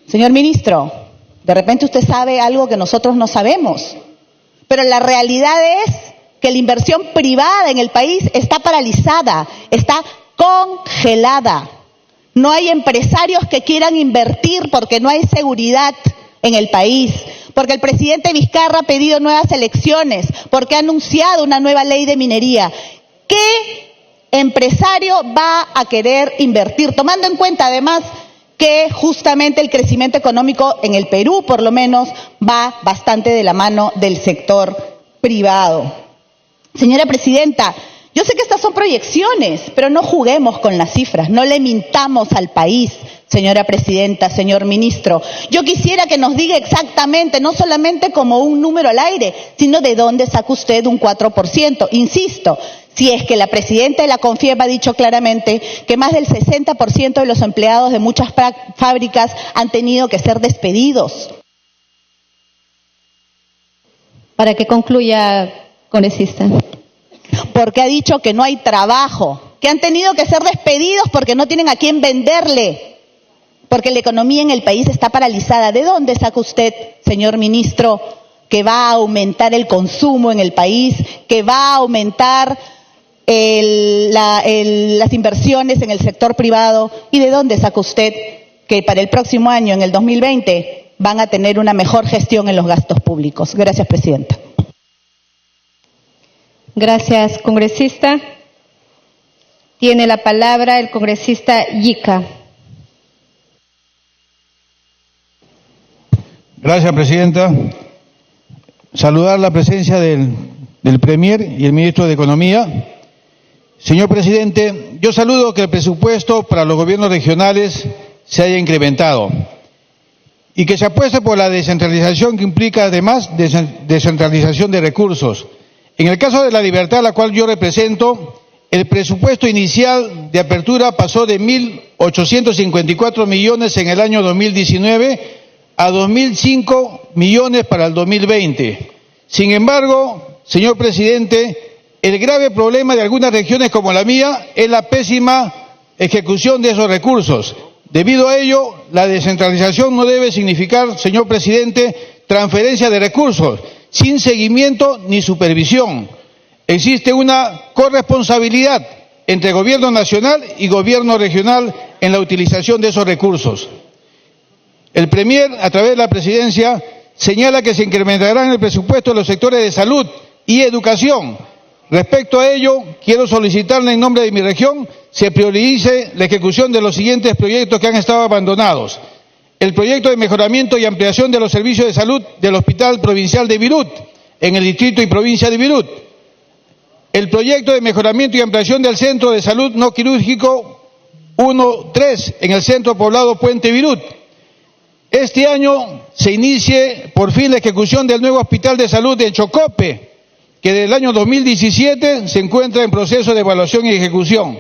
Señor ministro, de repente usted sabe algo que nosotros no sabemos, pero la realidad es que la inversión privada en el país está paralizada, está congelada. No hay empresarios que quieran invertir porque no hay seguridad en el país, porque el presidente Vizcarra ha pedido nuevas elecciones, porque ha anunciado una nueva ley de minería. ¿Qué empresario va a querer invertir? Tomando en cuenta además que justamente el crecimiento económico en el Perú, por lo menos, va bastante de la mano del sector privado. Señora presidenta, yo sé que estas son proyecciones, pero no juguemos con las cifras, no le mintamos al país, señora presidenta, señor ministro. Yo quisiera que nos diga exactamente, no solamente como un número al aire, sino de dónde saca usted un 4%. Insisto, si es que la presidenta de la CONFIEP ha dicho claramente que más del 60% de los empleados de muchas fábricas han tenido que ser despedidos. Para que concluya, congresista. Porque ha dicho que no hay trabajo, que han tenido que ser despedidos porque no tienen a quién venderle, porque la economía en el país está paralizada. ¿De dónde saca usted, señor ministro, que va a aumentar el consumo en el país, que va a aumentar las inversiones en el sector privado? ¿Y de dónde saca usted que para el próximo año, en el 2020, van a tener una mejor gestión en los gastos públicos? Gracias, presidenta. Gracias, congresista. Tiene la palabra el congresista Yica. Gracias, presidenta. Saludar la presencia del Premier y el ministro de Economía. Señor presidente, yo saludo que el presupuesto para los gobiernos regionales se haya incrementado y que se apueste por la descentralización que implica además descentralización de recursos. En el caso de La Libertad, a la cual yo represento, el presupuesto inicial de apertura pasó de 1.854 millones en el año 2019 a 2.005 millones para el 2020. Sin embargo, señor presidente, el grave problema de algunas regiones como la mía es la pésima ejecución de esos recursos. Debido a ello, la descentralización no debe significar, señor presidente, transferencia de recursos, sin seguimiento ni supervisión. Existe una corresponsabilidad entre gobierno nacional y gobierno regional en la utilización de esos recursos. El Premier, a través de la presidencia, señala que se incrementarán el presupuesto de los sectores de salud y educación. Respecto a ello, quiero solicitarle en nombre de mi región se priorice la ejecución de los siguientes proyectos que han estado abandonados. El proyecto de mejoramiento y ampliación de los servicios de salud del Hospital Provincial de Virut, en el distrito y provincia de Virut. El proyecto de mejoramiento y ampliación del Centro de Salud No Quirúrgico 1-3, en el centro poblado Puente Virut. Este año se inicie por fin la ejecución del nuevo Hospital de Salud de Chocope, que desde el año 2017 se encuentra en proceso de evaluación y ejecución.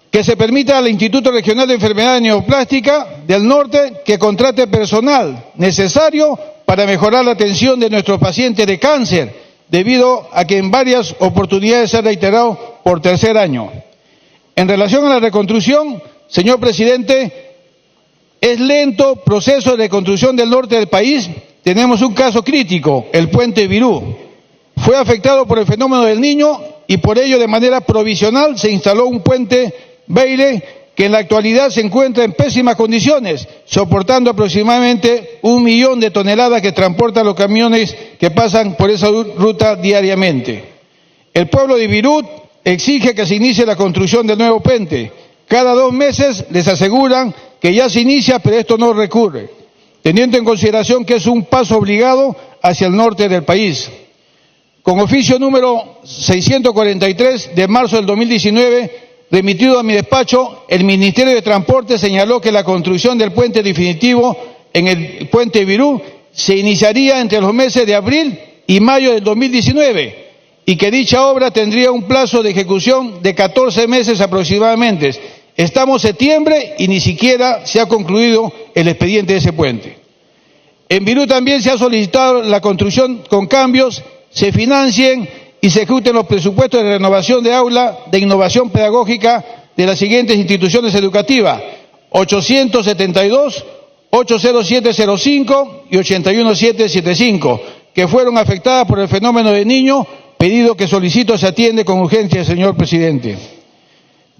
Que se permita al Instituto Regional de Enfermedades Neoplásticas del Norte que contrate personal necesario para mejorar la atención de nuestros pacientes de cáncer, debido a que en varias oportunidades se ha reiterado por tercer año. En relación a la reconstrucción, señor presidente, es lento proceso de reconstrucción del norte del país. Tenemos un caso crítico, el puente Virú. Fue afectado por el fenómeno del Niño y por ello de manera provisional se instaló un puente Beire que en la actualidad se encuentra en pésimas condiciones, soportando aproximadamente 1 millón de toneladas que transportan los camiones que pasan por esa ruta diariamente. El pueblo de Virut exige que se inicie la construcción del nuevo puente. Cada 2 meses les aseguran que ya se inicia, pero esto no ocurre, teniendo en consideración que es un paso obligado hacia el norte del país. Con oficio número 643 de marzo del 2019, remitido a mi despacho, el Ministerio de Transporte señaló que la construcción del puente definitivo en el puente Virú se iniciaría entre los meses de abril y mayo del 2019 y que dicha obra tendría un plazo de ejecución de 14 meses aproximadamente. Estamos en septiembre y ni siquiera se ha concluido el expediente de ese puente. En Virú también se ha solicitado la construcción con cambios, se financien y se ejecuten los presupuestos de renovación de aula de innovación pedagógica de las siguientes instituciones educativas: 872, 80705 y 81775, que fueron afectadas por el fenómeno del Niño, pedido que solicito se atiende con urgencia, señor presidente.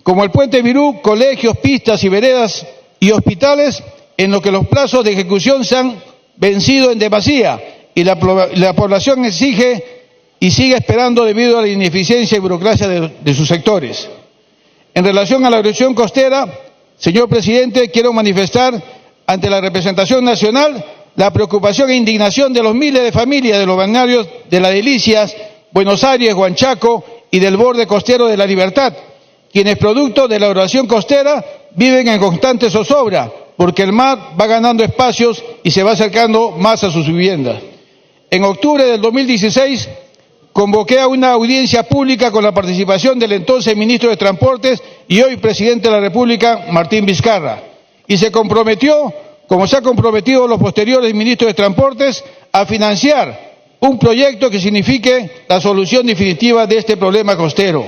Como el puente Virú, colegios, pistas y veredas y hospitales, en lo que los plazos de ejecución se han vencido en demasía y la población exige y sigue esperando debido a la ineficiencia y burocracia de sus sectores. En relación a la erosión costera, señor presidente, quiero manifestar ante la representación nacional la preocupación e indignación de los miles de familias de los balnearios de Las Delicias, Buenos Aires, Huanchaco y del borde costero de La Libertad, quienes producto de la erosión costera viven en constante zozobra, porque el mar va ganando espacios y se va acercando más a sus viviendas. En octubre del 2016 convoqué a una audiencia pública con la participación del entonces ministro de Transportes y hoy presidente de la República, Martín Vizcarra, y se comprometió, como se ha comprometido los posteriores ministros de Transportes, a financiar un proyecto que signifique la solución definitiva de este problema costero.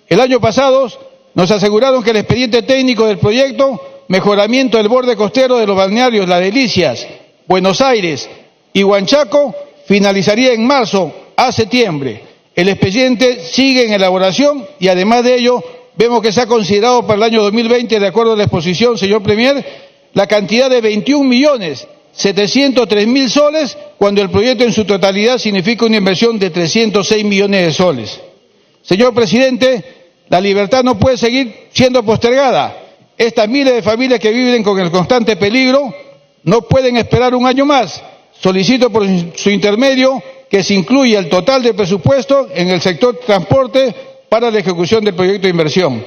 El año pasado nos aseguraron que el expediente técnico del proyecto mejoramiento del borde costero de los balnearios Las Delicias, Buenos Aires y Huanchaco finalizaría en marzo a septiembre. El expediente sigue en elaboración y además de ello vemos que se ha considerado para el año 2020, de acuerdo a la exposición, señor Premier, la cantidad de 21.703.000 soles, cuando el proyecto en su totalidad significa una inversión de 306 millones de soles. Señor presidente, la libertad no puede seguir siendo postergada. Estas miles de familias que viven con el constante peligro no pueden esperar un año más. Solicito por su intermedio que se incluya el total del presupuesto en el sector transporte para la ejecución del proyecto de inversión.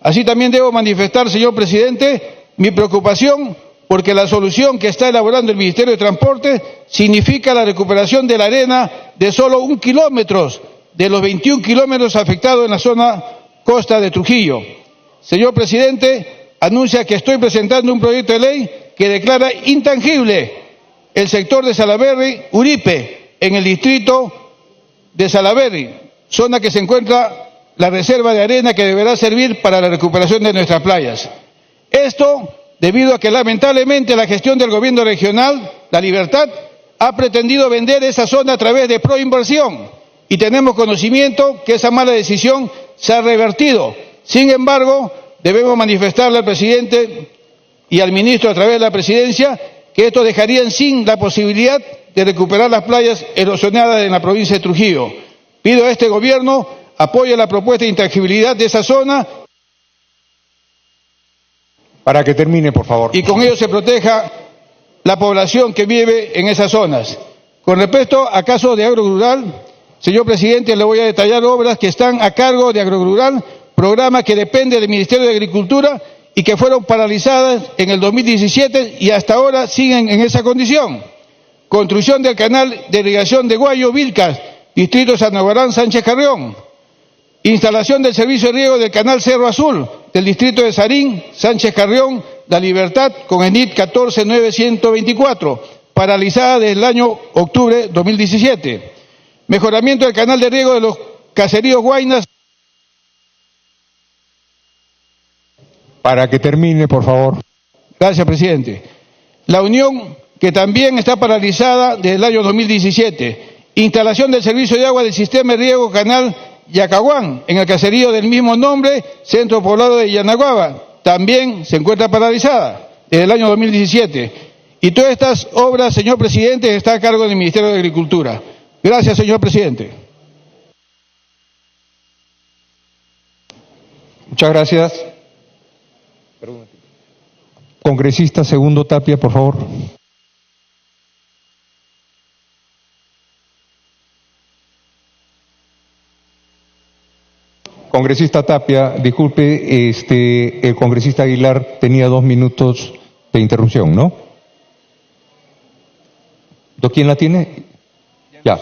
Así también debo manifestar, señor presidente, mi preocupación porque la solución que está elaborando el Ministerio de Transporte significa la recuperación de la arena de solo 1 kilómetro de los 21 kilómetros afectados en la zona costa de Trujillo. Señor presidente, anuncia que estoy presentando un proyecto de ley que declara intangible el sector de Salaberry, Uripe, en el distrito de Salaberry, zona que se encuentra la reserva de arena que deberá servir para la recuperación de nuestras playas. Esto debido a que lamentablemente la gestión del gobierno regional, La Libertad, ha pretendido vender esa zona a través de Proinversión y tenemos conocimiento que esa mala decisión se ha revertido. Sin embargo, debemos manifestarle al presidente y al ministro a través de la presidencia que esto dejaría sin la posibilidad de recuperar las playas erosionadas en la provincia de Trujillo. Pido a este gobierno apoye la propuesta de intangibilidad de esa zona para que termine, por favor. Y con ello se proteja la población que vive en esas zonas. Con respecto a casos de agrorural, señor presidente, le voy a detallar obras que están a cargo de agrorural, programa que depende del Ministerio de Agricultura y que fueron paralizadas en el 2017 y hasta ahora siguen en esa condición. Construcción del canal de irrigación de Guayo, Vilcas, distrito San Aguarán, Sánchez Carrión. Instalación del servicio de riego del canal Cerro Azul, del distrito de Sarín, Sánchez Carrión, La Libertad, con ENIT 149124, paralizada desde el año octubre 2017. Mejoramiento del canal de riego de los caseríos Guaynas. Para que termine, por favor. Gracias, presidente. La Unión, que también está paralizada desde el año 2017. Instalación del servicio de agua del sistema de riego canal Yacahuán, en el caserío del mismo nombre, centro poblado de Yanaguaba. También se encuentra paralizada desde el año 2017. Y todas estas obras, señor presidente, están a cargo del Ministerio de Agricultura. Gracias, señor presidente. Muchas gracias. Congresista Segundo Tapia, por favor. Congresista Tapia, disculpe, el congresista Aguilar tenía 2 minutos de interrupción, ¿no? ¿Quién la tiene? Ya.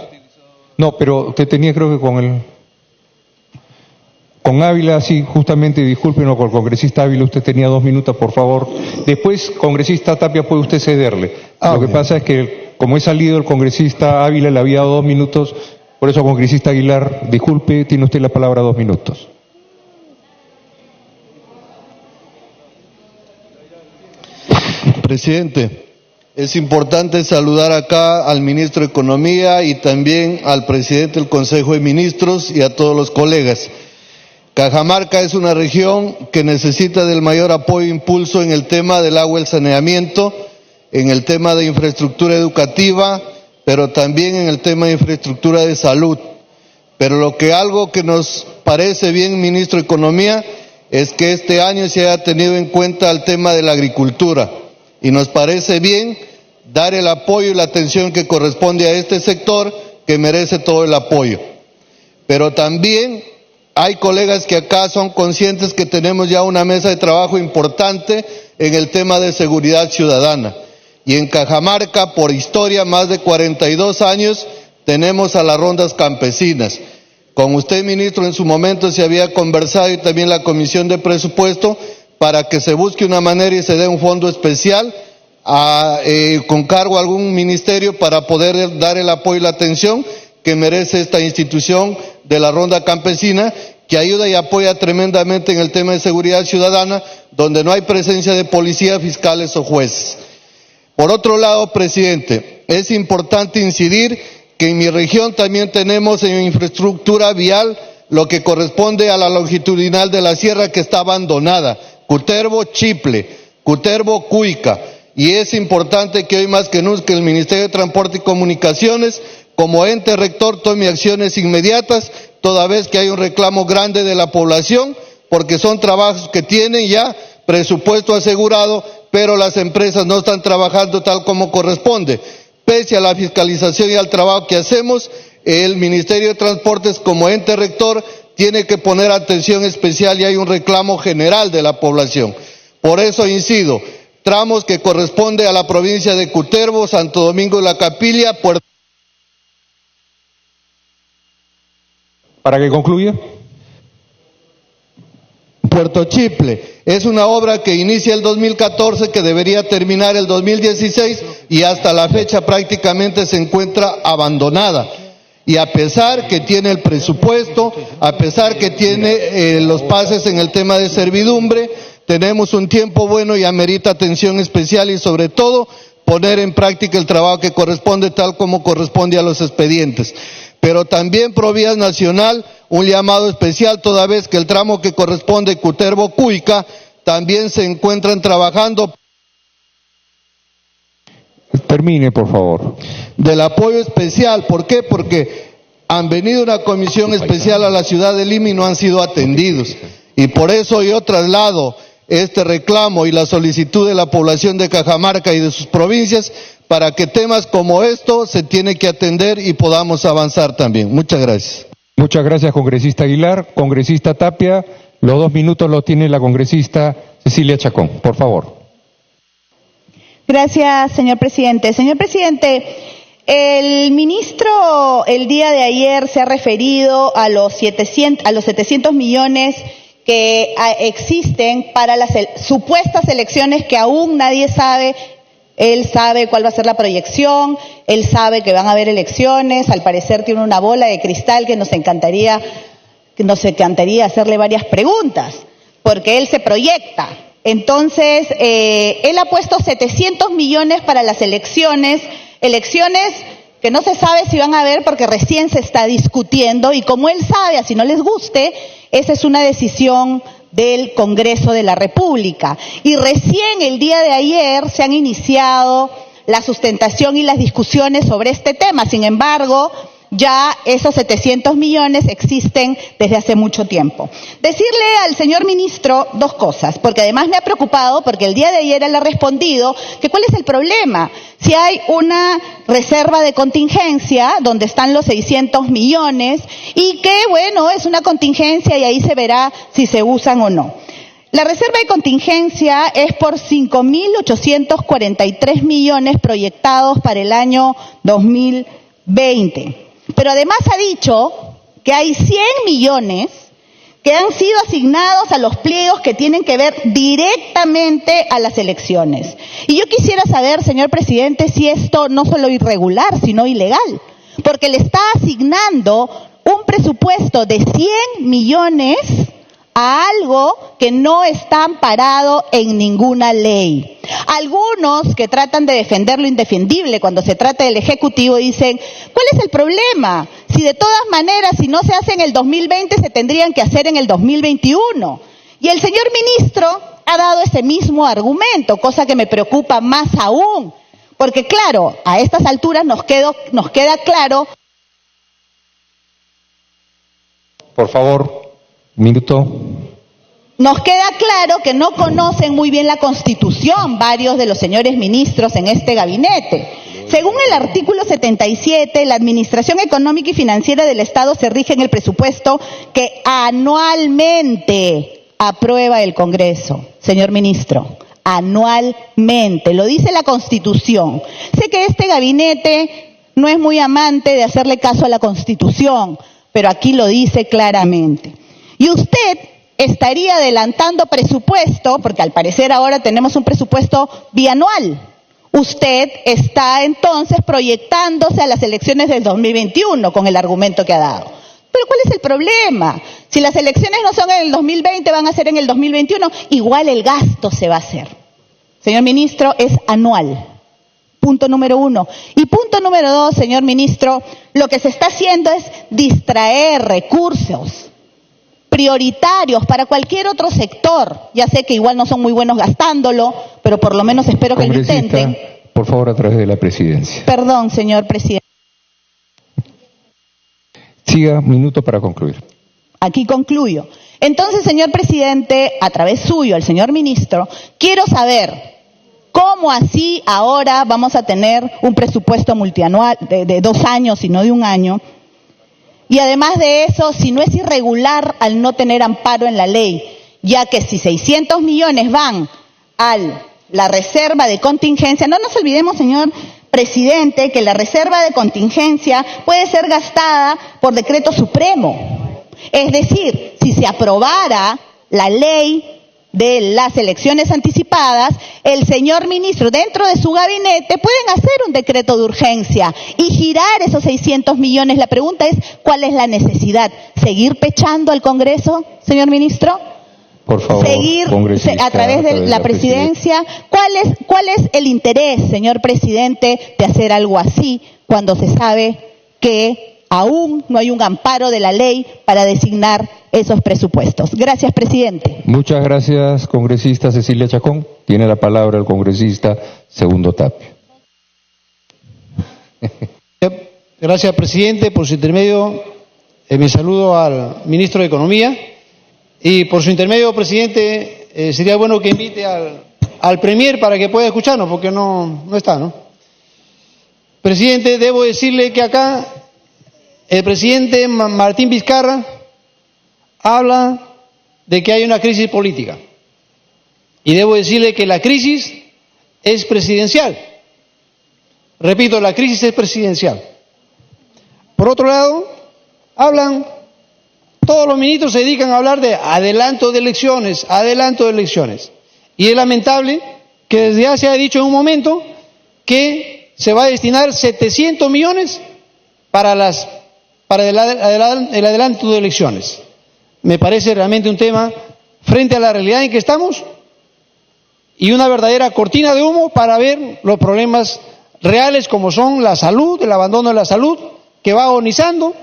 No, pero usted tenía, creo que con Ávila, sí, justamente, discúlpenos, con el congresista Ávila usted tenía 2 minutos, por favor. Después, congresista Tapia, puede usted cederle. Lo que pasa es que, como he salido, el congresista Ávila le había dado 2 minutos, por eso, congresista Aguilar, disculpe, tiene usted la palabra 2 minutos. Presidente. Es importante saludar acá al ministro de Economía y también al presidente del Consejo de Ministros y a todos los colegas. Cajamarca es una región que necesita del mayor apoyo e impulso en el tema del agua y el saneamiento, en el tema de infraestructura educativa, pero también en el tema de infraestructura de salud. Pero algo que nos parece bien, ministro de Economía, es que este año se haya tenido en cuenta el tema de la agricultura. Y nos parece bien dar el apoyo y la atención que corresponde a este sector, que merece todo el apoyo. Pero también hay colegas que acá son conscientes que tenemos ya una mesa de trabajo importante en el tema de seguridad ciudadana. Y en Cajamarca, por historia, más de 42 años, tenemos a las rondas campesinas. Con usted, ministro, en su momento se había conversado y también la Comisión de Presupuesto para que se busque una manera y se dé un fondo especial con cargo a algún ministerio para poder dar el apoyo y la atención que merece esta institución de la ronda campesina, que ayuda y apoya tremendamente en el tema de seguridad ciudadana, donde no hay presencia de policía, fiscales o jueces. Por otro lado, presidente, es importante incidir que en mi región también tenemos en infraestructura vial lo que corresponde a la longitudinal de la sierra que está abandonada, Cutervo-Chiple, Cutervo-Cuica, y es importante que hoy más que nunca el Ministerio de Transporte y Comunicaciones, como ente rector, tome acciones inmediatas, toda vez que hay un reclamo grande de la población, porque son trabajos que tienen ya presupuesto asegurado, pero las empresas no están trabajando tal como corresponde. Pese a la fiscalización y al trabajo que hacemos, el Ministerio de Transportes como ente rector tiene que poner atención especial y hay un reclamo general de la población. Por eso incido, tramos que corresponde a la provincia de Cutervo, Santo Domingo de la Capilla, Puerto... Para que concluya. Puerto Chiple. Es una obra que inicia el 2014, que debería terminar el 2016 y hasta la fecha prácticamente se encuentra abandonada. Y a pesar que tiene el presupuesto, a pesar que tiene los pases en el tema de servidumbre, tenemos un tiempo bueno y amerita atención especial y sobre todo poner en práctica el trabajo que corresponde tal como corresponde a los expedientes. Pero también Provías Nacional, un llamado especial toda vez que el tramo que corresponde Cutervo-Cuica también se encuentran trabajando. Termine, por favor. Del apoyo especial, ¿por qué? Porque han venido una comisión especial a la ciudad de Lima y no han sido atendidos. Y por eso yo traslado este reclamo y la solicitud de la población de Cajamarca y de sus provincias para que temas como esto se tienen que atender y podamos avanzar también. Muchas gracias. Muchas gracias, congresista Aguilar. Congresista Tapia, los 2 minutos los tiene la congresista Cecilia Chacón. Por favor. Gracias, señor presidente. Señor presidente, el ministro el día de ayer se ha referido a los 700 millones que existen para las supuestas elecciones que aún nadie sabe. Él sabe cuál va a ser la proyección, él sabe que van a haber elecciones, al parecer tiene una bola de cristal que nos encantaría hacerle varias preguntas, porque él se proyecta. Entonces, él ha puesto 700 millones para las elecciones que no se sabe si van a haber porque recién se está discutiendo y como él sabe, así no les guste, esa es una decisión del Congreso de la República. Y recién el día de ayer se han iniciado la sustentación y las discusiones sobre este tema. Sin embargo, ya esos 700 millones existen desde hace mucho tiempo. Decirle al señor ministro 2 cosas, porque además me ha preocupado, porque el día de ayer él ha respondido que cuál es el problema. Si hay una reserva de contingencia donde están los 600 millones y que, bueno, es una contingencia y ahí se verá si se usan o no. La reserva de contingencia es por 5.843 millones proyectados para el año 2020. Pero además ha dicho que hay 100 millones que han sido asignados a los pliegos que tienen que ver directamente a las elecciones. Y yo quisiera saber, señor presidente, si esto no solo irregular, sino ilegal, porque le está asignando un presupuesto de 100 millones a algo que no está amparado en ninguna ley. Algunos que tratan de defender lo indefendible cuando se trata del Ejecutivo dicen, ¿cuál es el problema? Si de todas maneras, si no se hace en el 2020, se tendrían que hacer en el 2021. Y el señor ministro ha dado ese mismo argumento, cosa que me preocupa más aún, porque claro, a estas alturas nos queda claro. Por favor, minuto. Nos queda claro que no conocen muy bien la Constitución varios de los señores ministros en este gabinete. Según el artículo 77, la Administración Económica y Financiera del Estado se rige en el presupuesto que anualmente aprueba el Congreso. Señor ministro, anualmente, lo dice la Constitución. Sé que este gabinete no es muy amante de hacerle caso a la Constitución, pero aquí lo dice claramente. Y usted estaría adelantando presupuesto, porque al parecer ahora tenemos un presupuesto bianual. Usted está entonces proyectándose a las elecciones del 2021 con el argumento que ha dado. Pero ¿cuál es el problema? Si las elecciones no son en el 2020, van a ser en el 2021, igual el gasto se va a hacer. Señor ministro, es anual. Punto número 1. Y punto número 2, señor ministro, lo que se está haciendo es distraer recursos prioritarios para cualquier otro sector. Ya sé que igual no son muy buenos gastándolo, pero por lo menos espero que lo intenten. Por favor, a través de la presidencia. Perdón, señor presidente. Siga, minuto para concluir. Aquí concluyo. Entonces, señor presidente, a través suyo, al señor ministro, quiero saber ¿cómo así ahora vamos a tener un presupuesto multianual de 2 años y no de 1 año? Y además de eso, si no es irregular al no tener amparo en la ley, ya que si 600 millones van a la reserva de contingencia, no nos olvidemos, señor presidente, que la reserva de contingencia puede ser gastada por decreto supremo. Es decir, si se aprobara la ley de las elecciones anticipadas, el señor ministro dentro de su gabinete pueden hacer un decreto de urgencia y girar esos 600 millones. La pregunta es, ¿cuál es la necesidad? ¿Seguir pechando al Congreso, señor ministro? Por favor, seguir a través de la presidencia. ¿Cuál es el interés, señor presidente, de hacer algo así cuando se sabe que aún no hay un amparo de la ley para designar esos presupuestos? Gracias, presidente. Muchas gracias, congresista Cecilia Chacón. Tiene la palabra el congresista Segundo Tapia. Gracias, presidente. Por su intermedio, me saludo al ministro de Economía. Y por su intermedio, presidente, sería bueno que invite al Premier para que pueda escucharnos, porque no está, ¿no? Presidente, debo decirle que acá el presidente Martín Vizcarra habla de que hay una crisis política. Y debo decirle que la crisis es presidencial. Repito, la crisis es presidencial. Por otro lado, todos los ministros se dedican a hablar de adelanto de elecciones. Y es lamentable que desde ya se ha dicho en un momento que se va a destinar 700 millones para el adelanto de elecciones. Me parece realmente un tema frente a la realidad en que estamos y una verdadera cortina de humo para ver los problemas reales como son la salud, el abandono de la salud que va agonizando,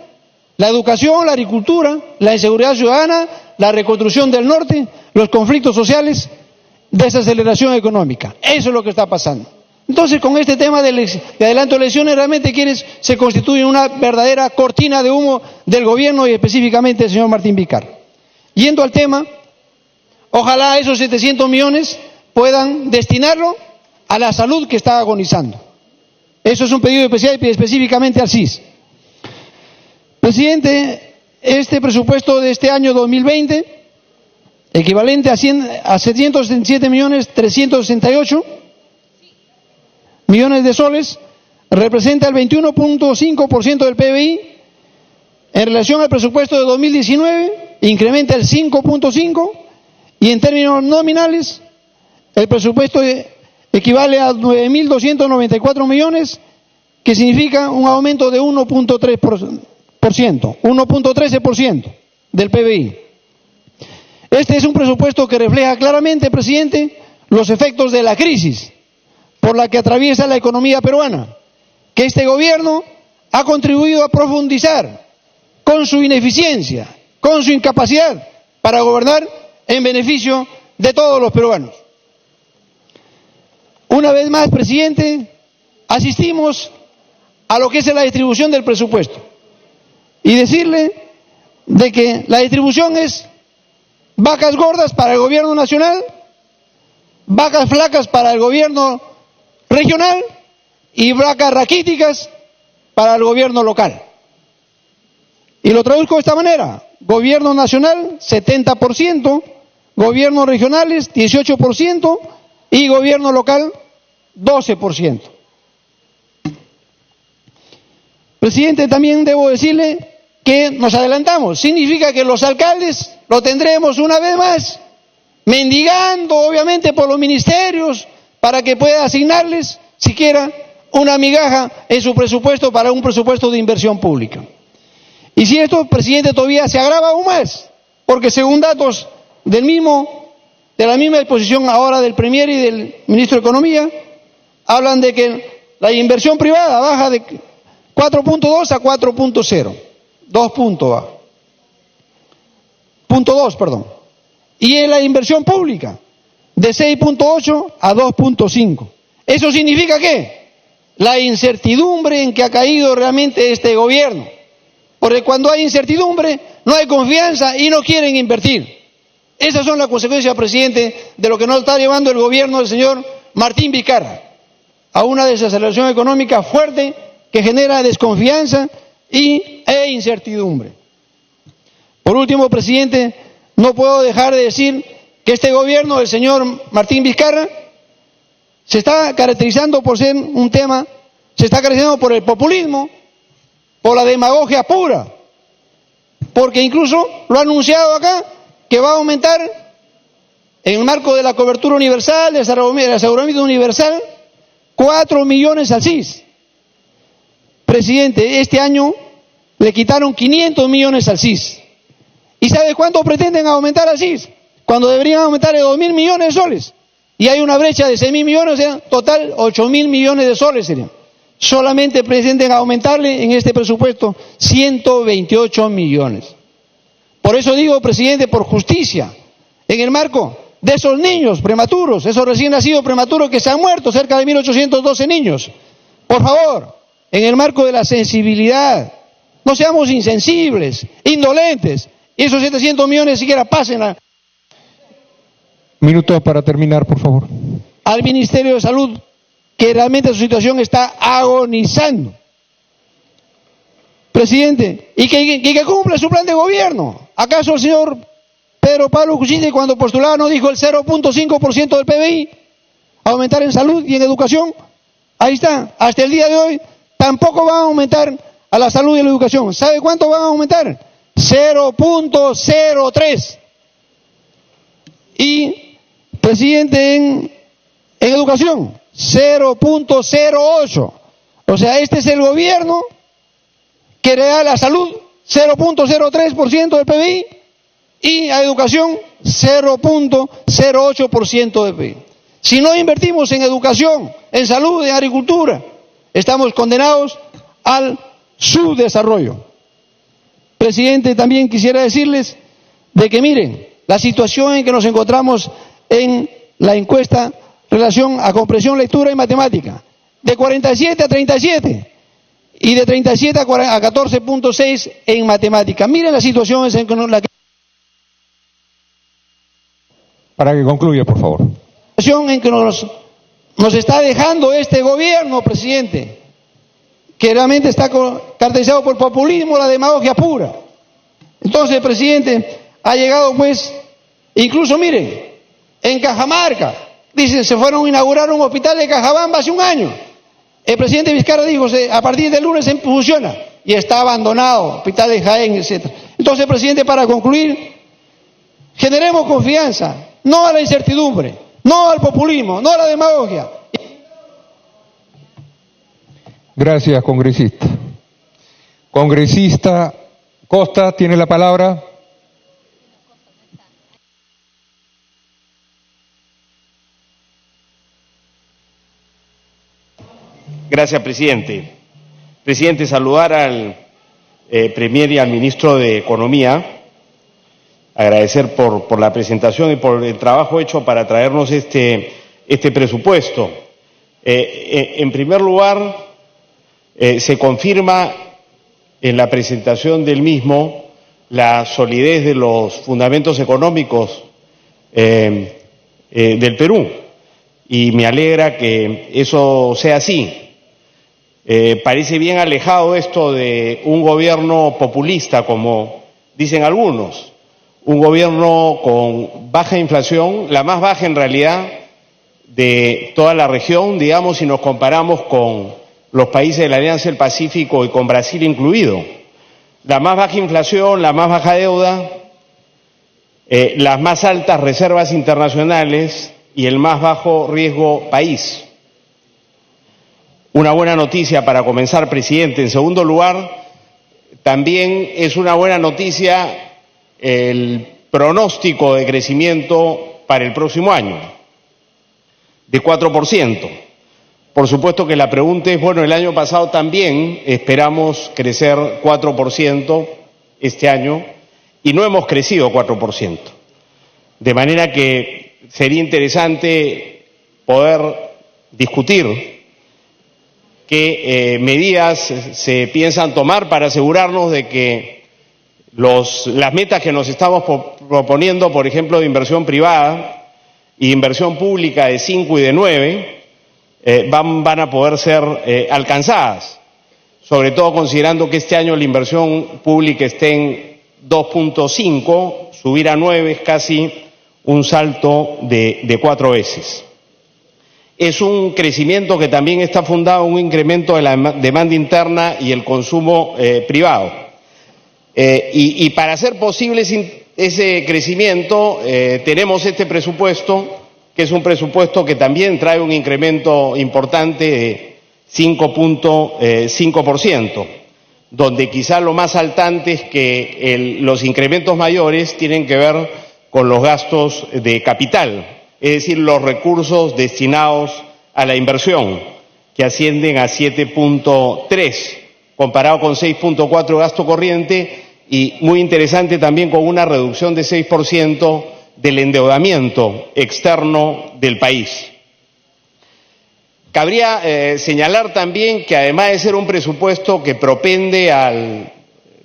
la educación, la agricultura, la inseguridad ciudadana, la reconstrucción del norte, los conflictos sociales, desaceleración económica. Eso es lo que está pasando. Entonces, con este tema de adelanto de elecciones, realmente se constituye una verdadera cortina de humo del gobierno y específicamente del señor Martín Vizcarra. Yendo al tema, ojalá esos 700 millones puedan destinarlo a la salud que está agonizando. Eso es un pedido especial y específicamente al CIS. Presidente, este presupuesto de este año 2020, equivalente a 767.368 millones de soles, representa el 21.5% del PBI. En relación al presupuesto de 2019, incrementa el 5.5%, y en términos nominales, el presupuesto equivale a 9.294 millones, que significa un aumento de 1.13% del PBI. Este es un presupuesto que refleja claramente, presidente, los efectos de la crisis por la que atraviesa la economía peruana, que este gobierno ha contribuido a profundizar con su ineficiencia, con su incapacidad para gobernar en beneficio de todos los peruanos. Una vez más, presidente, asistimos a lo que es la distribución del presupuesto y decirle de que la distribución es vacas gordas para el gobierno nacional, vacas flacas para el gobierno regional y vacas raquíticas para el gobierno local. Y lo traduzco de esta manera: gobierno nacional 70%, gobiernos regionales 18% y gobierno local 12%. Presidente, también debo decirle que nos adelantamos. Significa que los alcaldes lo tendremos una vez más mendigando, obviamente, por los ministerios para que pueda asignarles siquiera una migaja en su presupuesto para un presupuesto de inversión pública. Y si esto, presidente, todavía se agrava aún más, porque según datos de la misma exposición ahora del Premier y del Ministro de Economía, hablan de que la inversión privada baja de 4.2 a 4.0, 2 puntos baja. Punto 2, perdón. Y en la inversión pública, de 6.8 a 2.5. ¿Eso significa qué? La incertidumbre en que ha caído realmente este gobierno. Porque cuando hay incertidumbre, no hay confianza y no quieren invertir. Esas son las consecuencias, presidente, de lo que nos está llevando el gobierno del señor Martín Vizcarra, a una desaceleración económica fuerte que genera desconfianza e incertidumbre. Por último, presidente, no puedo dejar de decir que este gobierno del señor Martín Vizcarra se está caracterizando por ser se está caracterizando por el populismo, por la demagogia pura, porque incluso lo ha anunciado acá que va a aumentar en el marco de la cobertura universal, del aseguramiento universal, 4 millones al CIS. Presidente, este año le quitaron 500 millones al CIS. ¿Y sabe cuánto pretenden aumentar al CIS? Cuando deberían aumentar de 2.000 millones de soles. Y hay una brecha de 6.000 millones, total 8.000 millones de soles serían. Solamente pretenden aumentarle en este presupuesto 128 millones. Por eso digo, presidente, por justicia, en el marco de esos niños prematuros, esos recién nacidos prematuros que se han muerto, cerca de 1.812 niños, por favor, en el marco de la sensibilidad, no seamos insensibles, indolentes, y esos 700 millones siquiera pasen Minuto para terminar, por favor. al Ministerio de Salud, que realmente su situación está agonizando. Presidente, y que cumpla su plan de gobierno. ¿Acaso el señor Pedro Pablo Kuczynski, cuando postulaba, no dijo el 0.5% del PBI aumentar en salud y en educación? Ahí está, hasta el día de hoy tampoco van a aumentar a la salud y a la educación. ¿Sabe cuánto van a aumentar? 0.03. Y, presidente, en educación, 0.08. O sea, este es el gobierno que le da a la salud 0.03% del PBI y a educación 0.08% del PBI. Si no invertimos en educación, en salud, en agricultura, estamos condenados al subdesarrollo. Presidente, también quisiera decirles de que miren, la situación en que nos encontramos en la encuesta en relación a comprensión, lectura y matemática, de 47 a 37 y de 37 a 14.6 en matemática. Miren la situación en la que... Para que concluya, por favor. La situación en que nos está dejando este gobierno, presidente, que realmente está caracterizado por el populismo, la demagogia pura. Entonces, presidente, ha llegado pues, incluso miren, en Cajamarca, dicen, se fueron a inaugurar un hospital de Cajabamba hace un año. El presidente Vizcarra dijo, a partir del lunes se funciona, y está abandonado, hospital de Jaén, etc. Entonces, presidente, para concluir, generemos confianza, no a la incertidumbre, no al populismo, no a la demagogia. Gracias, congresista. Congresista Costa tiene la palabra. Gracias, presidente. Presidente, saludar al Premier y al Ministro de Economía, agradecer por la presentación y por el trabajo hecho para traernos este presupuesto. En primer lugar, se confirma en la presentación del mismo la solidez de los fundamentos económicos del Perú, y me alegra que eso sea así. Parece bien alejado esto de un gobierno populista, como dicen algunos, un gobierno con baja inflación, la más baja en realidad de toda la región, digamos, si nos comparamos con los países de la Alianza del Pacífico y con Brasil incluido. La más baja inflación, la más baja deuda, las más altas reservas internacionales y el más bajo riesgo país. Una buena noticia para comenzar, presidente. En segundo lugar, también es una buena noticia el pronóstico de crecimiento para el próximo año, de 4%. Por supuesto que la pregunta es, bueno, el año pasado también esperamos crecer 4% este año y no hemos crecido 4%. De manera que sería interesante poder discutir qué medidas se piensan tomar para asegurarnos de que las metas que nos estamos proponiendo, por ejemplo, de inversión privada e inversión pública de 5 y de 9, van a poder ser alcanzadas, sobre todo considerando que este año la inversión pública esté en 2.5, subir a 9 es casi un salto de 4 veces. Es un crecimiento que también está fundado en un incremento de la demanda interna y el consumo privado. Y para hacer posible ese crecimiento tenemos este presupuesto, que es un presupuesto que también trae un incremento importante de 5.5%, donde quizá lo más saltante es que los incrementos mayores tienen que ver con los gastos de capital, es decir, los recursos destinados a la inversión, que ascienden a 7.3, comparado con 6.4 gasto corriente, y muy interesante también con una reducción de 6% del endeudamiento externo del país. Cabría señalar también que además de ser un presupuesto que propende a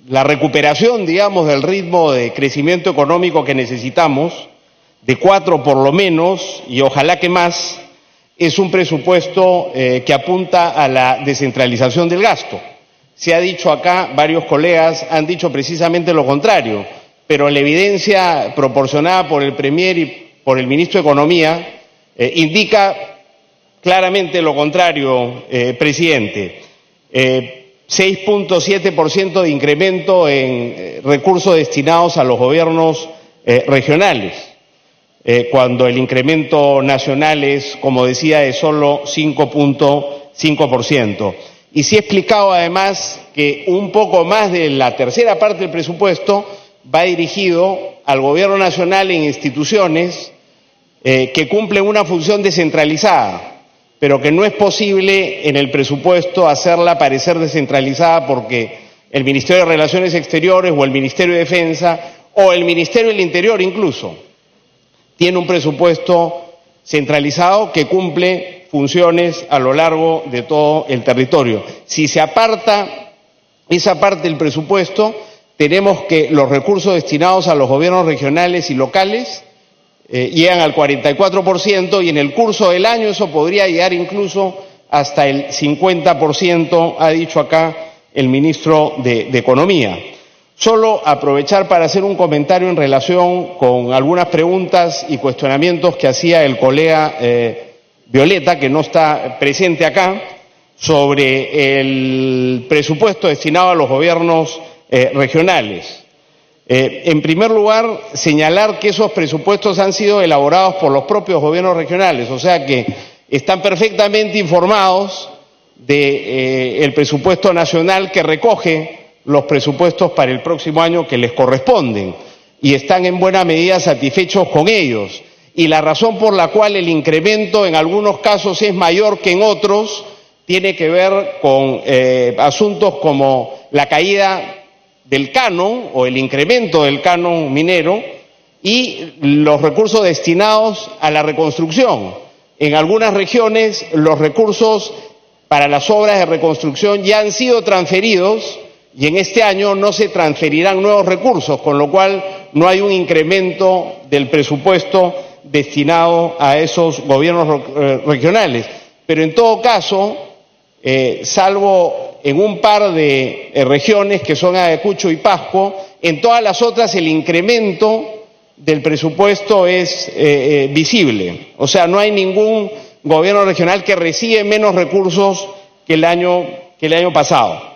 la recuperación, digamos, del ritmo de crecimiento económico que necesitamos, de 4 por lo menos, y ojalá que más, es un presupuesto que apunta a la descentralización del gasto. Se ha dicho acá, varios colegas han dicho precisamente lo contrario, pero la evidencia proporcionada por el Premier y por el Ministro de Economía indica claramente lo contrario, presidente. 6.7% de incremento en recursos destinados a los gobiernos regionales, cuando el incremento nacional es, como decía, de solo 5.5%. Y sí he explicado además que un poco más de la tercera parte del presupuesto va dirigido al gobierno nacional en instituciones que cumplen una función descentralizada, pero que no es posible en el presupuesto hacerla parecer descentralizada porque el Ministerio de Relaciones Exteriores o el Ministerio de Defensa o el Ministerio del Interior incluso tiene un presupuesto centralizado que cumple funciones a lo largo de todo el territorio. Si se aparta esa parte del presupuesto, tenemos que los recursos destinados a los gobiernos regionales y locales llegan al 44% y en el curso del año eso podría llegar incluso hasta el 50%, ha dicho acá el ministro de Economía. Solo aprovechar para hacer un comentario en relación con algunas preguntas y cuestionamientos que hacía el colega Violeta, que no está presente acá, sobre el presupuesto destinado a los gobiernos regionales. En primer lugar, señalar que esos presupuestos han sido elaborados por los propios gobiernos regionales, o sea que están perfectamente informados del presupuesto nacional que recoge los presupuestos para el próximo año que les corresponden y están en buena medida satisfechos con ellos. Y la razón por la cual el incremento en algunos casos es mayor que en otros tiene que ver con asuntos como la caída del canon o el incremento del canon minero y los recursos destinados a la reconstrucción. En algunas regiones los recursos para las obras de reconstrucción ya han sido transferidos y en este año no se transferirán nuevos recursos, con lo cual no hay un incremento del presupuesto destinado a esos gobiernos regionales. Pero en todo caso, salvo en un par de regiones que son Ayacucho y Pasco, en todas las otras el incremento del presupuesto es visible. O sea, no hay ningún gobierno regional que recibe menos recursos que el año pasado.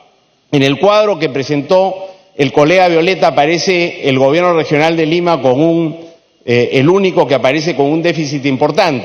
En el cuadro que presentó el colega Violeta aparece el gobierno regional de Lima con el único que aparece con un déficit importante.